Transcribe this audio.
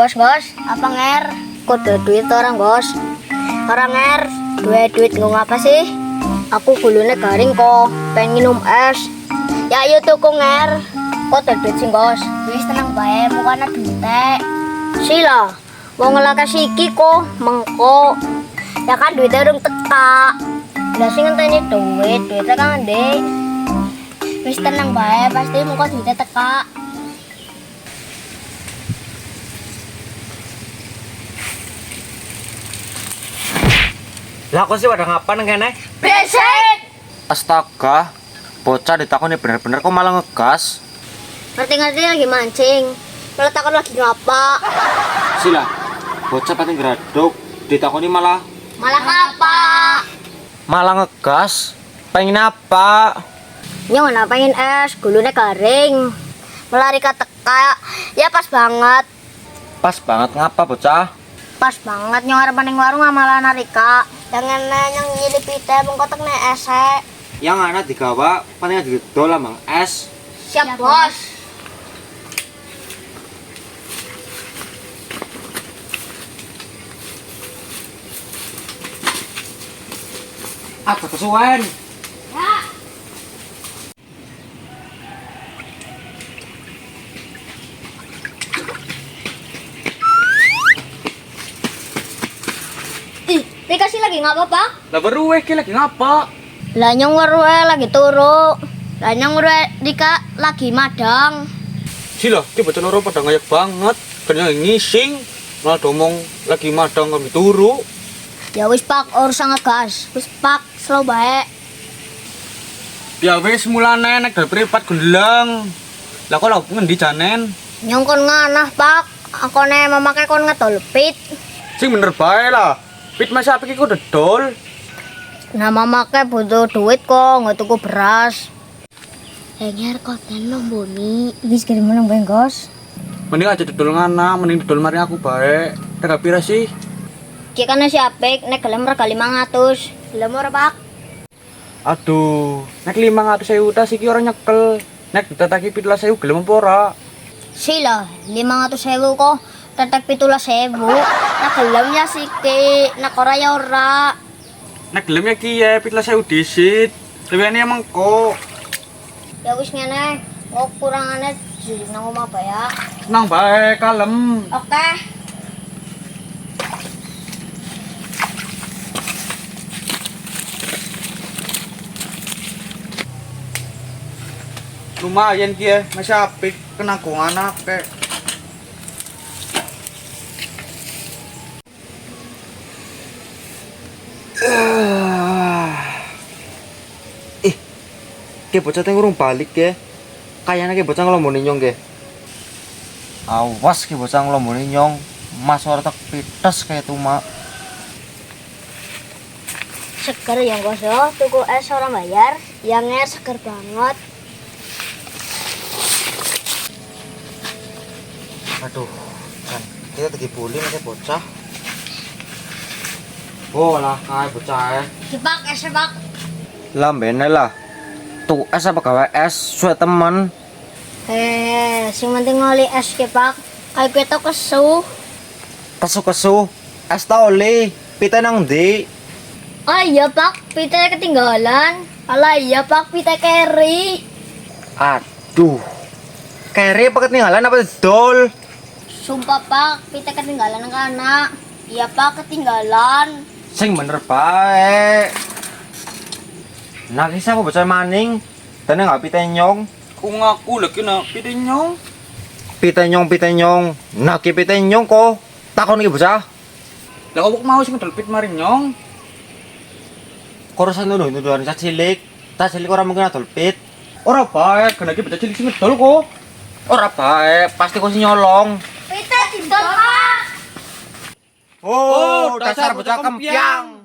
Gos, apa nger? Kode duit orang gos. Orang nger, duit ngapa sih? Aku gulune garing kok, pengen minum es. Ya ayo tuku nger. Kode duit sing gos. Wis tenang bae, mukana duite. Sila, wong ngelakas iki kok mengko. Ya kan duitnya urung teka. Lah sing ngenteni duitnya kan ndek. Wis tenang bae, pasti mengko duitnya teka. Lah kok sih pada ngapain kene? Besek. Astaga, bocah ditakoni bener-bener kok malah ngegas. Ngerti-ngerti lagi mancing. Malah takut lagi ngapa? Sila, bocah pating geraduk, ditakoni malah Ngapa? malah ngegas. Pengen apa? Nyong pengen es, gulune garing. Melari ke teka, ya pas banget. Pas banget ngapa bocah? Pas banget nyong arep ning warung malah narika. Yang enak nyong nyilipi teh mengkotek nek esek. Yang anak digawa, paling digedol amang es. Siap, Bos. Ada kesuwen. Ya. Dikasih lagi ngapa, Pak? Lah baru ki lagi ngapa? Lah nyong weruhe lagi turu. Lah nyong weruhe Dika lagi madang. Sila, ki bocah loro pada ngayak banget. Kena ngising, malah domong lagi madang kami turu. Ya wis Pak, urusan ngegas. Wis Pak, slow bae. Ya wis mulane nek dal pripat gendlang. Lah kok lho ngendi janen? Nyong kon nganah, Pak. Akone mamake kon ngedol pit. Sing bener bae lah. Pit masa iki ku dedol. Nah mamake butuh duit kok, nggak tuku beras. Nyer konten nomboni. Wis kirim nang Bang, Gos. Mending aja dedol ngana, mending dedol mari aku bae. Tega pira sih? Ki kan si apik nek gelem rega 500. Gelem ora, Pak? Aduh, nek 500.000 tas iki ora nyekel. Nek ditataki 17.000 gelem apa ora? Sila, 500.000 kok. Tetek 17.000. Nek gelem ya siki, nek ora ya ora. Nek gelem ya ki ya 17.000 disit. Lewene mengko. Ya wis ngene, kok kurangane jadi nang omah bae ya. Nang bae kalem. Oke. Lumayan ki ya, masih apik kena anak kek. Ke bocah teh urung balik ke. Kayane ke bocah ngelomboni nyong ke. Awas ke bocah ngelomboni nyong. Mas ora tak pites kayak tuma. Seger ya Bos yo, tuku es ora bayar. Yang seger banget. Aduh, kan kita lagi bully nih bocah. Bolah kayak bocah Dipak es Pak. Lambene lah. Tuh es apa gawe es suwe temen. Sing penting ngoli es ke Pak. Kayak kita kesu. Kesu-kesu. Es ta oli. Pita nang ndi? Oh iya Pak, pita ketinggalan. Alah iya Pak, pita keri. Aduh. Kere apa ketinggalan apa dol? Sumpah Pak, pita ketinggalan ke anak. Iya Pak, ketinggalan. Sing bener bae. Nah, kisah apa bocah maning? Tene enggak pitenyong. Ku ngaku lagi nak pitenyong. Pitenyong. Nah, ki pitenyong kok. Takon iki bocah. Lah kok mau sing ngedol pit mari nyong. Korusan nuduh-nuduhan cah cilik. Cah cilik ora mungkin ngedol pit. Ora bae, kena iki bocah cilik sing ngedol kok. Ora bae, pasti kok sing nyolong. Pita didol Pak. Oh, dasar bocah kempiang.